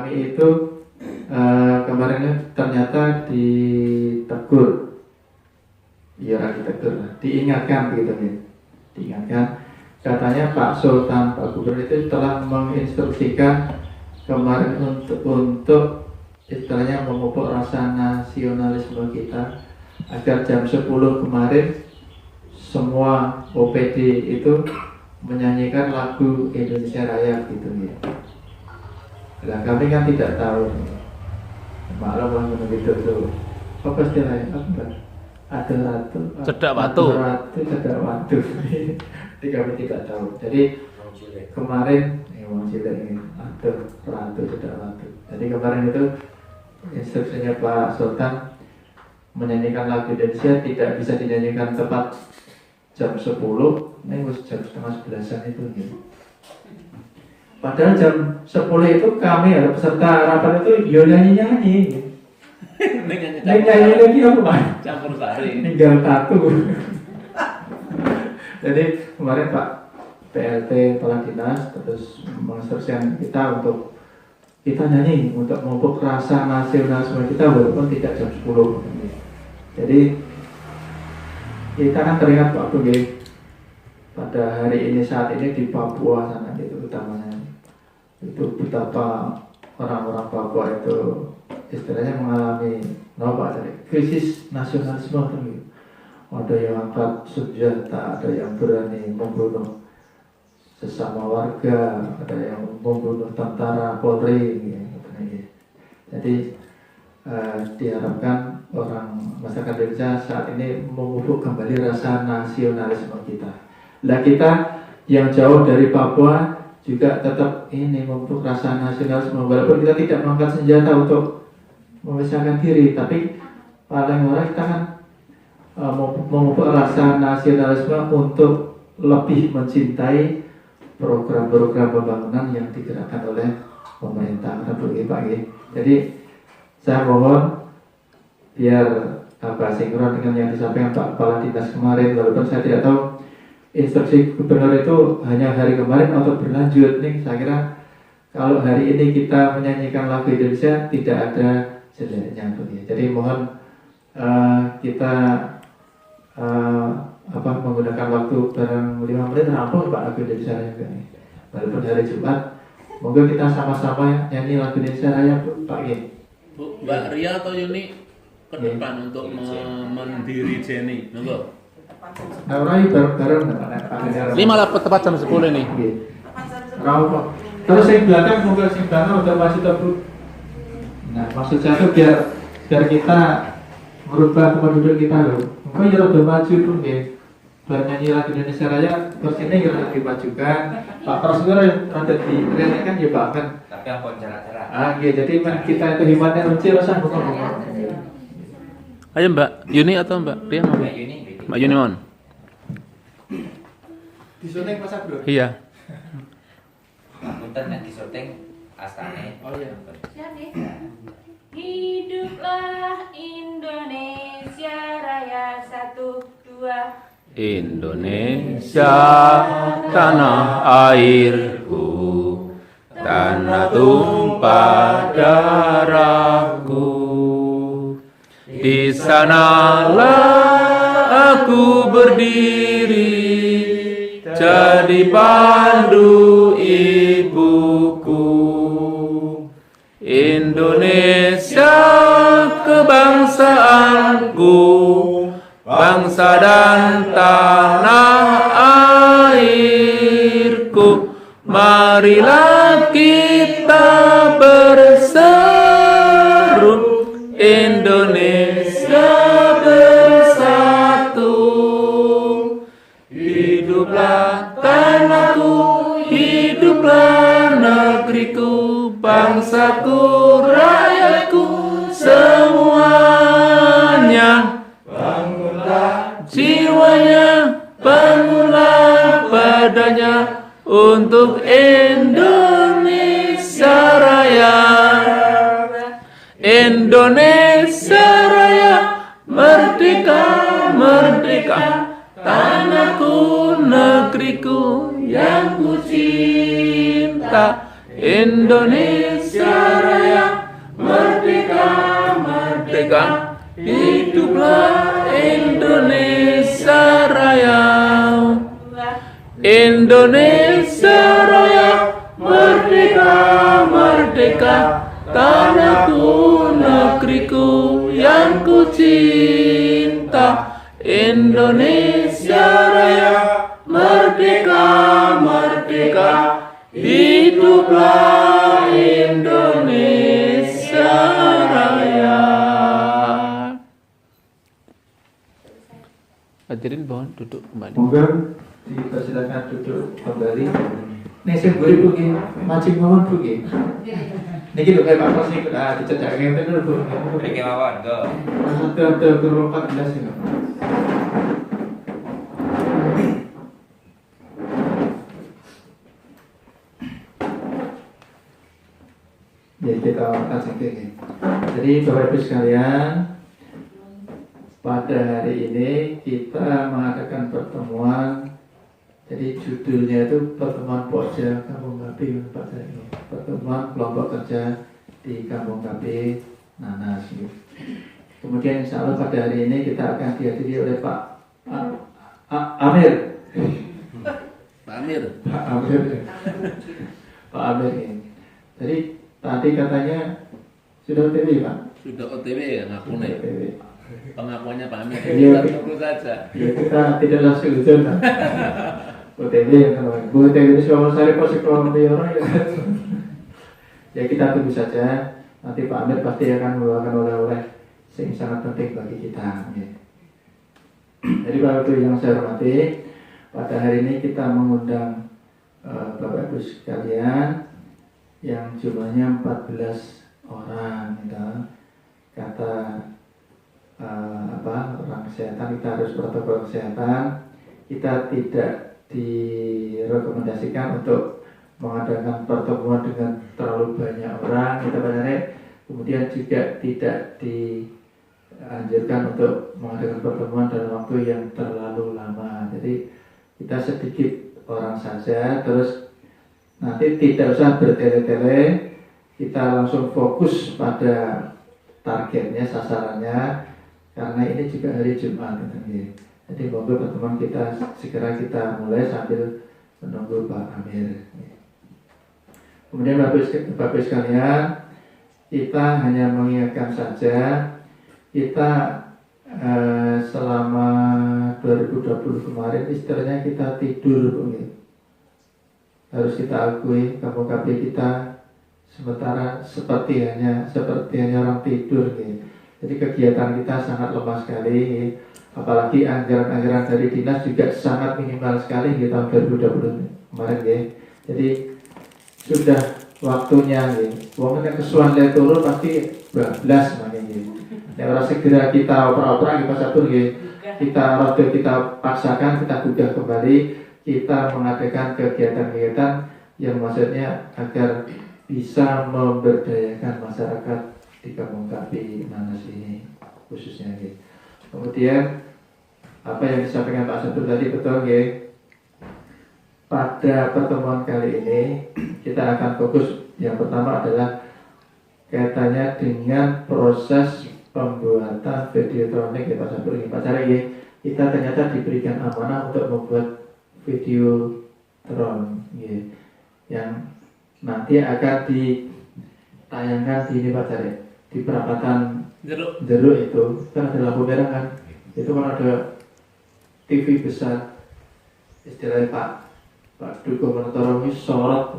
kami itu kemarin ternyata ditegur, ya ditegur, diingatkan begitu nih, diingatkan. Katanya Pak Sultan, Pak Gubernur itu telah menginstruksikan kemarin untuk istilahnya memupuk rasa nasionalisme kita agar jam 10 kemarin semua OPD itu menyanyikan lagu Indonesia Raya gitu ya. Nah kami kan tidak tahu, maklum lah begitu tuh. Apa istilahnya? Apa? Ada ratu, cedak watu. Cedak watu. Jadi kami tidak tahu. Jadi kemarin Wong Cilik ini ada ratu cedak watu. Jadi kemarin itu instruksinya Pak Sultan menyanyikan lagu Indonesia tidak bisa dinyanyikan tepat jam 10, ini harus jam setengah 11-an itu gitu. Padahal jam 10 itu kami ada peserta rapat itu yo nyanyi-nyanyi. Nyanyi lagi apa? Campur sari. Tinggal satu. Jadi kemarin Pak PLT Kepala Dinas terus menginstruksikan kita untuk kita nyanyi untuk memupuk rasa nasionalisme kita walaupun tidak jam 10. Jadi kita kan teringat Pak Bung pada hari ini saat ini di Papua sana itu utamanya itu betapa orang-orang Papua itu istilahnya mengalami dari krisis nasionalisme gitu. Ada yang angkat senjata, ada yang berani membunuh sesama warga, ada yang membunuh tentara Polri gitu. Jadi diharapkan orang masyarakat Indonesia saat ini memupuk kembali rasa nasionalisme kita. Nah kita yang jauh dari Papua juga tetap ini memupuk rasa nasionalisme walaupun kita tidak mengangkat senjata untuk memisahkan diri, tapi paling ora kita kan memupuk rasa nasionalisme untuk lebih mencintai program-program pembangunan yang digerakkan oleh pemerintah Republik Pak. Jadi saya mohon biar sinkron dengan yang disampaikan Pak Kepala Dinas kemarin, walaupun saya tidak tahu instruksi gubernur itu hanya hari kemarin atau berlanjut nih. Saya kira kalau hari ini kita menyanyikan lagu Indonesia tidak ada jeleknya tuh ya. Jadi mohon kita menggunakan waktu barang 5 menit rampung Pak lagu Indonesia Raya nih. Walaupun hari Jumat, monggo kita sama-sama nyanyi lagu Indonesia Raya Pak ya. Bu, Mbak Ria atau Yuni ke depan untuk mendiri Jenny, monggo. Nah, Rai bareng-bareng. 5 lah tepat jam 10 nih. Rau. Terus yang belakang monggo sing belakang udah masih Bu. Nah, maksud saya itu biar kita merubah tempat duduk kita loh. Monggo ya udah maju tuh nggih. Bar nyanyi lagu Indonesia Raya, terus ini yang dimajukan. Pak Prasetyo yang ada di rene kan ya Pak kan. Tapi apa jarak-jarak? Jadi kita itu himatnya runci rasa bukan. Ayo Mbak Yuni atau Mbak Ria mau? Mbak Yuni mohon. Di syuting masa bro? Iya. Punten nek di syuting astane. Oh iya. Hiduplah Indonesia Raya 1, 2. Indonesia tanah airku, tanah tumpah darahku. Di sanalah aku berdiri, jadi pandu ibuku. Indonesia kebangsaanku, bangsa dan tanah airku. Marilah kita berseru, Indonesia bersatu. Hiduplah tanahku, hiduplah negeriku, bangsaku, rakyatku, semuanya. Bangunlah jiwanya, bangunlah badannya untuk Indonesia Raya. Indonesia Raya, merdeka, merdeka, tanahku, negeriku yang ku cinta. Indonesia Indonesia Raya, merdeka, merdeka, hiduplah Indonesia Raya. Indonesia Raya, merdeka, merdeka, tanahku, negeriku yang ku cinta. Indonesia Raya, merdeka, merdeka, hiduplah Indonesia Raya. Hadirin mohon duduk kembali. Monggo dipersilakan duduk kembali. Nek sing buri Bu nggih, mancing mawon Bu nggih. Niki lho kayak Pak Pos niku dicecak ngene lho Bu. Mriki mawon, go. Ada kurang 14 ini. Ya kita akan sedikit. Jadi Bapak Ibu sekalian, pada hari ini kita mengadakan pertemuan. Jadi judulnya itu pertemuan Pokja Kampung Kapi, pertemuan kelompok kerja di Kampung Kapi Nanas. Kemudian insya Allah pada hari ini kita akan dihadiri oleh Pak Amir. Pak Amir. Pak Amir. Pak Amir ini. Jadi tadi katanya sudah OTW Pak? Sudah OTW ya ngaku nih. OTW. Pengakuannya Pak Amir. Iya. Kita tunggu saja. Ya kita tidak langsung hujan. OTW yang kalau Bu OTW itu Sumber Sari Posik Kolom Bioro ya. Ya kita tunggu saja. Nanti Pak Amir pasti akan membawakan oleh-oleh yang sangat penting bagi kita. Ya. Jadi Bapak Ibu yang saya hormati, pada hari ini kita mengundang Bapak Ibu sekalian yang jumlahnya 14 orang. Ya. Kata orang kesehatan, kita harus protokol kesehatan. Kita tidak direkomendasikan untuk mengadakan pertemuan dengan terlalu banyak orang, kita benar. Kemudian juga tidak dianjurkan untuk mengadakan pertemuan dalam waktu yang terlalu lama. Jadi kita sedikit orang saja, terus nanti tidak usah bertele-tele, kita langsung fokus pada targetnya, sasarannya, karena ini juga hari Jumat. Jadi moga pertemuan kita segera kita mulai sambil menunggu Pak Amir. Kemudian Bapak sekalian, kita hanya mengingatkan saja, kita selama 2020 kemarin istilahnya kita tidur, harus kita akui Kampung Kapi kita sementara seperti hanya orang tidur. Jadi kegiatan kita sangat lemah sekali. Apalagi anggaran-anggaran dari dinas juga sangat minimal sekali di tahun 2020 kemarin ya. Jadi sudah waktunya ya. Wongnya kesuan dari turun pasti bablas makanya ya. Nek segera kita opera-opera kita satur ya. Kita paksakan, kita gugah kembali, kita mengadakan kegiatan-kegiatan yang maksudnya agar bisa memberdayakan masyarakat di Kampung Kapi Nanas ini khususnya ya. Kemudian apa yang disampaikan Pak Sabtu tadi betul ya. Pada pertemuan kali ini kita akan fokus yang pertama adalah kaitannya dengan proses pembuatan videotronik ya Pak Sabtu ini. Pak Cari ya, kita ternyata diberikan amanah untuk membuat videotron ya, yang nanti akan ditayangkan di ini Pak Cari, di perapatan Jeruk itu kan ada lampu merah kan, itu kan ada TV besar, istilahnya Pak Duko Menotoro ini sorot,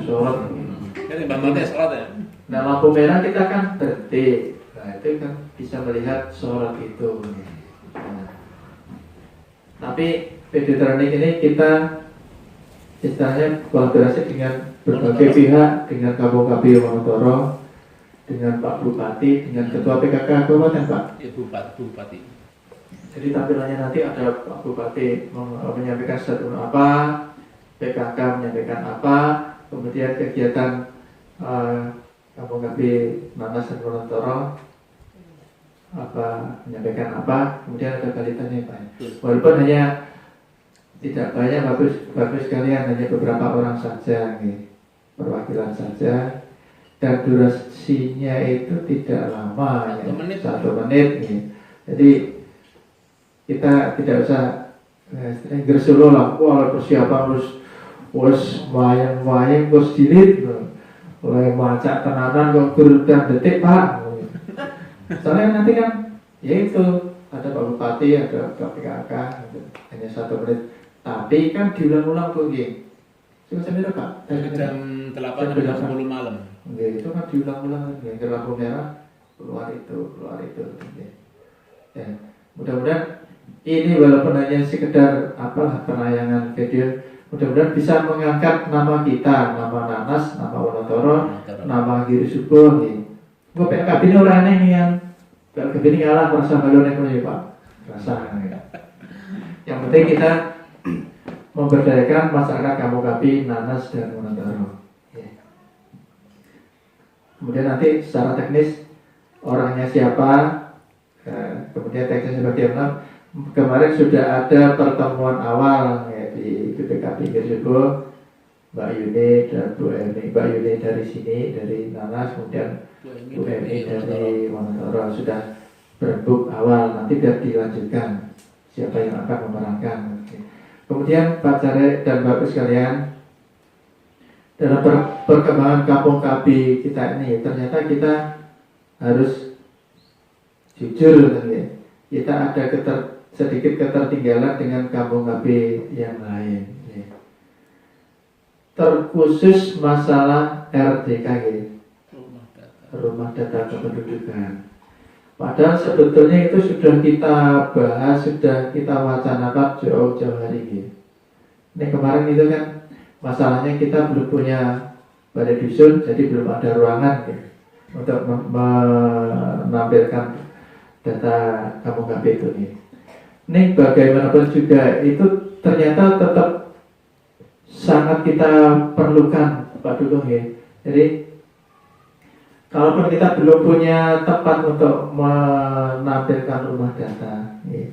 sorot. Ini bambangnya sorot ya. Nah lampu merah kita kan berhenti, nah itu kan bisa melihat sorot itu. Nah, tapi videotronik ini kita istilahnya kolaborasi dengan berbagai pihak, dengan Kampung Kapi Menotoro, dengan Pak Bupati, dengan Ketua PKK Kabupaten Pak. Ya Bupati. Jadi tampilannya nanti ada Pak Bupati menyampaikan statement apa, PKK menyampaikan apa, kemudian kegiatan Kampung Kapi Nanas dan Menotoro menyampaikan apa, kemudian ada kalitannya Pak. Walaupun hanya tidak banyak bagus sekalian, hanya beberapa orang saja, perwakilan saja. dan durasinya itu tidak lama, ya, 1 menit. 1 menit. Ya. Jadi kita tidak usah gersulo lah, wah persiapan harus wayang terus dilit, mulai macak tenanan kok berdan detik Pak. Soalnya nanti kan ya itu ada Pak Bupati, ada PKK, gitu. Hanya 1 menit. Tapi kan diulang-ulang tuh, gitu. Semacam itu Pak. Dari jam 8 sampai jam 10 malam. Itu kan diulang-ulang, ya, lampu merah keluar itu. Gitu. Ya, mudah-mudahan ini walaupun hanya sekedar penayangan video, mudah-mudahan bisa mengangkat nama kita, nama Nanas, nama Wonotoro, nama Giri Subo. Gue PKB ini orang aneh nih yang PKB ini kalah merasa balon ya Pak, rasa. Yang penting kita memberdayakan masyarakat Kampung Kapi, Nanas dan Wonotoro. Kemudian nanti secara teknis orangnya siapa, kemudian teknisnya bagaimana. Kemarin sudah ada pertemuan awal ya, di BPKB Gersubo, Mbak Yuni dan Bu Eni. Mbak Yuni dari sini, dari Nanas, kemudian Bu Eni dari Wonotoro sudah berembuk awal. Nanti biar dilanjutkan siapa yang akan memerankan. Kemudian Pak Jarek dan Bapak sekalian, dalam perkembangan Kampung Kapi kita ini ternyata kita harus jujur, ya. Kita ada sedikit ketertinggalan dengan Kampung Kapi yang lain, ya. Terkhusus masalah RDKG, Rumah Data Kependudukan. Padahal sebetulnya itu sudah kita bahas, sudah kita wacanakan jauh-jauh hari ini. Ini kemarin itu kan masalahnya kita belum punya balai dusun, jadi belum ada ruangan ya, untuk menampilkan data Kampung Kapi itu nih. Ini bagaimanapun juga itu ternyata tetap sangat kita perlukan Pak Dukung ya. Jadi kalaupun kita belum punya tempat untuk menampilkan rumah data ya,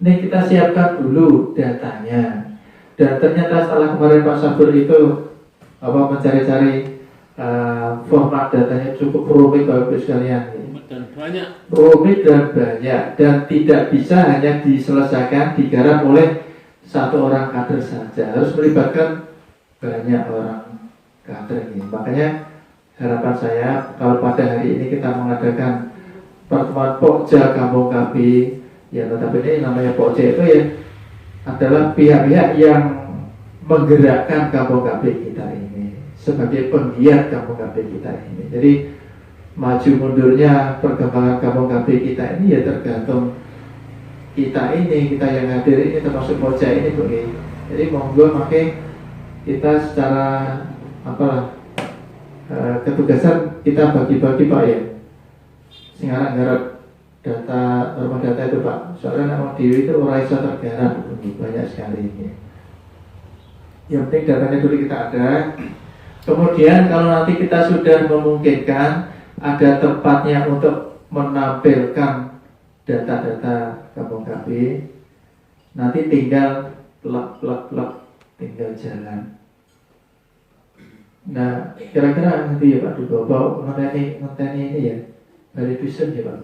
ini kita siapkan dulu datanya. Dan ternyata setelah kemarin Pak Sabur itu mencari-cari format datanya cukup rumit Bapak Ibu sekalian. Rumit dan banyak dan tidak bisa hanya diselesaikan digarap oleh satu orang kader saja, harus melibatkan banyak orang kader ini. Makanya harapan saya kalau pada hari ini kita mengadakan pertemuan Pokja Kampung Kapi, ya notabene namanya Pokja itu ya adalah pihak-pihak yang menggerakkan Kampung Kapi kita ini sebagai penggiat Kampung Kapi kita ini. Jadi maju mundurnya perkembangan Kampung Kapi kita ini ya tergantung kita ini, kita yang hadir ini termasuk Pokja ini Bu. Jadi monggo makai kita secara ketugasan kita bagi-bagi Pak ya. Sing garap data rumah data itu Pak. Soalnya nama Dewi itu orang iso tergarap banyak sekali ini. Yang penting datanya dulu kita ada. Kemudian kalau nanti kita sudah memungkinkan ada tempatnya untuk menampilkan data-data Kampung Kapi, nanti tinggal plek tinggal jalan. Nah, kira-kira nanti ya Pak Dugo, ngenteni ini ya, dari dusun ya Pak.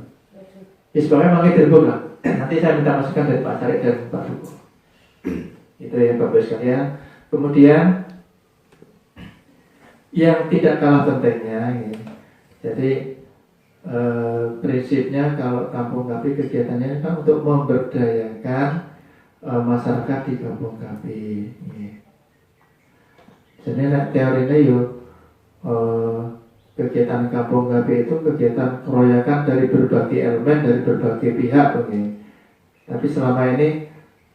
Ya sebabnya manggil terbuk lah. Nanti saya minta masukan dari Pak Tarik dan Pak Dugo. Itu ya Bapak sekalian. Kemudian yang tidak kalah pentingnya ya. Jadi prinsipnya kalau Kampung Kapi kegiatannya kan untuk memberdayakan masyarakat di Kampung Kapi. Jadi teorinya kegiatan Kampung Kapi itu kegiatan keroyakan dari berbagai elemen, dari berbagai pihak. Tapi selama ini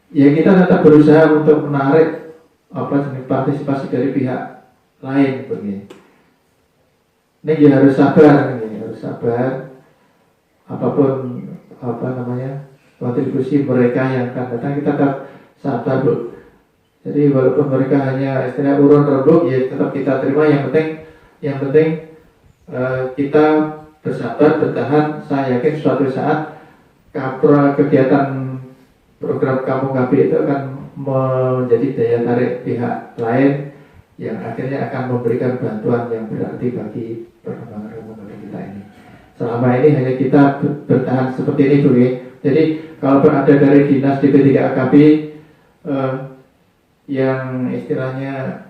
ya kita tetap berusaha untuk menarik partisipasi dari pihak lain. Ini ya harus sabar. Apapun kontribusi mereka yang akan datang kita tetap sabar Bu. Jadi walaupun mereka hanya istilah urun rembuk ya tetap kita terima. Yang penting kita bersabar, bertahan. Saya yakin suatu saat kegiatan program Kampung Kapi itu akan menjadi daya tarik pihak lain yang akhirnya akan memberikan bantuan yang berarti bagi perkembangan kampung KB kita ini. Selama ini hanya kita bertahan seperti ini dulu ya. Jadi kalaupun ada dari dinas DP3AKB yang istilahnya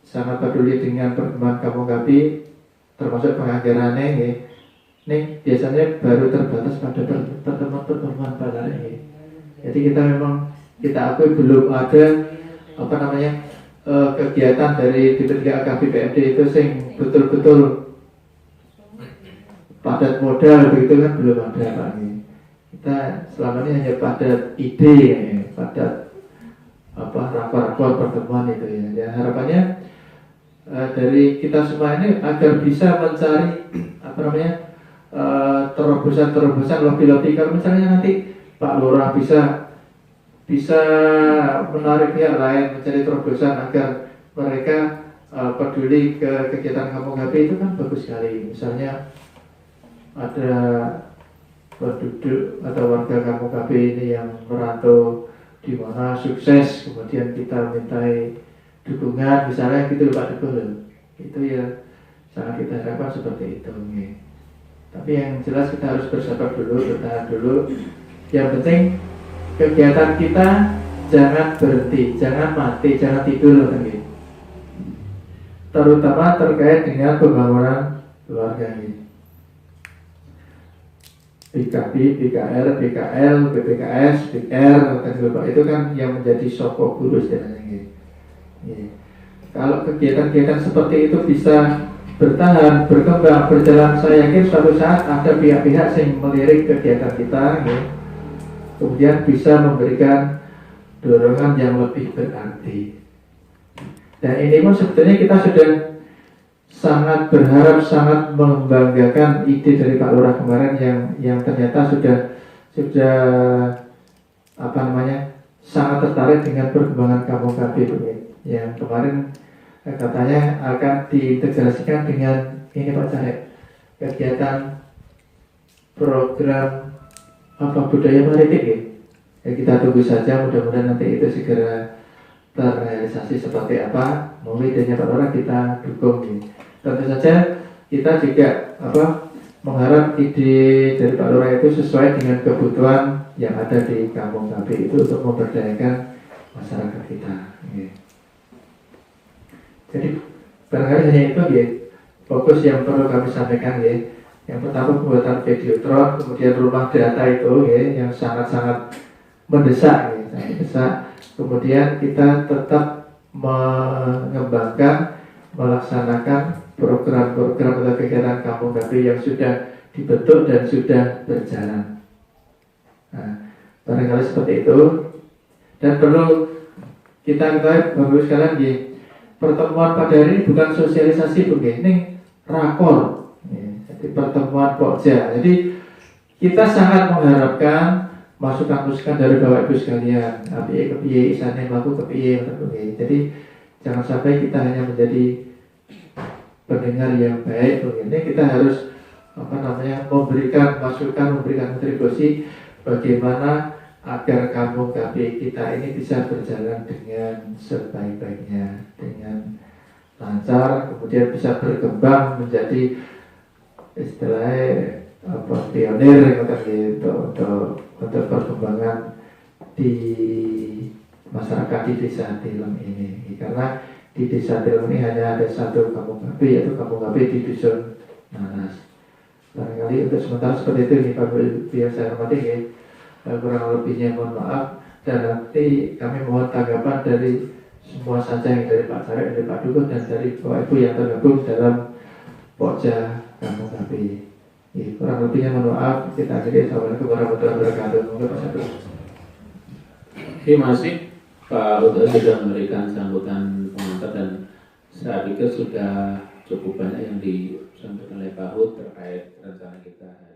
sangat peduli dengan perkembangan kampung KB, termasuk penganggarannya ya, ini biasanya baru terbatas pada pertemuan pada ini. Jadi kita memang kita akui belum ada kegiatan dari DP3AKB PMD itu sing betul-betul padat modal begitu kan belum ada Pak. Kita selama ini hanya padat ide ya, padat rapor-rapor pertemuan itu ya. Ya harapannya dari kita semua ini agar bisa mencari terobosan lobby-lobby. Kalau misalnya nanti Pak Lurah bisa menarik pihak lain mencari terobosan agar mereka peduli ke kegiatan kampung KB itu kan bagus sekali. Misalnya ada penduduk atau warga kampung KB ini yang merantau di mana sukses, kemudian kita mintai dukungan misalnya gitu Pak Teguh, itu ya sangat kita harapkan seperti itu ya. Tapi yang jelas kita harus bersabar dulu, bertahan dulu. Yang penting kegiatan kita jangan berhenti, jangan mati, jangan tidur gitu. Terutama terkait dengan pembangunan keluarga ini. BKB, BKR, BKL, BPKS, BR, itu kan yang menjadi sokok guru istilahnya. Kalau kegiatan-kegiatan seperti itu bisa bertahan, berkembang, berjalan, saya yakin suatu saat ada pihak-pihak yang melirik kegiatan kita, ya, kemudian bisa memberikan dorongan yang lebih berarti. Dan ini pun sebetulnya kita sudah sangat berharap, sangat membanggakan ide dari Pak Lurah kemarin yang ternyata sudah sangat tertarik dengan perkembangan kampung KB itu yang kemarin katanya akan diintegrasikan dengan ini Pak Carek, kegiatan program budaya maritim ya. Kita tunggu saja, mudah-mudahan nanti itu segera terrealisasi seperti apa. Mau idenya Pak Lurah kita dukung ya. Tentu saja kita juga mengharap ide dari Pak Lurah itu sesuai dengan kebutuhan yang ada di kampung KB itu untuk memberdayakan masyarakat kita. Ya. Jadi barangkali hanya itu ya fokus yang perlu kami sampaikan ya. Yang pertama pembuatan videotron, kemudian rumah data itu ya yang sangat-sangat mendesak ya, sangat mendesak. Kemudian kita tetap mengembangkan, melaksanakan program-program atau kegiatan kampung KB yang sudah dibentuk dan sudah berjalan. Nah, barangkali seperti itu. Dan perlu kita ketahui Bapak sekalian ya, pertemuan pada hari ini bukan sosialisasi begini, rakor. Ya, jadi pertemuan pokja. Jadi kita sangat mengharapkan masukan-masukan dari Bapak Ibu sekalian. Api kepiye, isane mlaku kepiye. Jadi jangan sampai kita hanya menjadi pendengar yang baik. Ini kita harus memberikan masukan, memberikan kontribusi bagaimana agar kampung KB kita ini bisa berjalan dengan sebaik-baiknya, dengan lancar, kemudian bisa berkembang menjadi istilahnya pionir untuk perkembangan di masyarakat di desa Tilem ini. Karena di desa Tilem ini hanya ada satu kampung KB, yaitu kampung KB di dusun Nanas. Barangkali untuk sementara seperti itu nih Pak biar saya hormati ya. Kurang lebihnya mohon maaf, dan nanti kami mohon tanggapan dari semua saja yang dari Pak Carek, dari Pak Dukun, dan dari Bapak Ibu yang tergabung dalam Pokja Kampung KB. Kurang lebihnya mohon maaf. Kita akhiri. Assalamualaikum warahmatullahi wabarakatuh. Monggo Pak Sabtu. Terima kasih Pak Uto sudah memberikan sambutan pengantar, dan saya pikir sudah cukup banyak yang disampaikan oleh Pak Hud terkait rencana kita.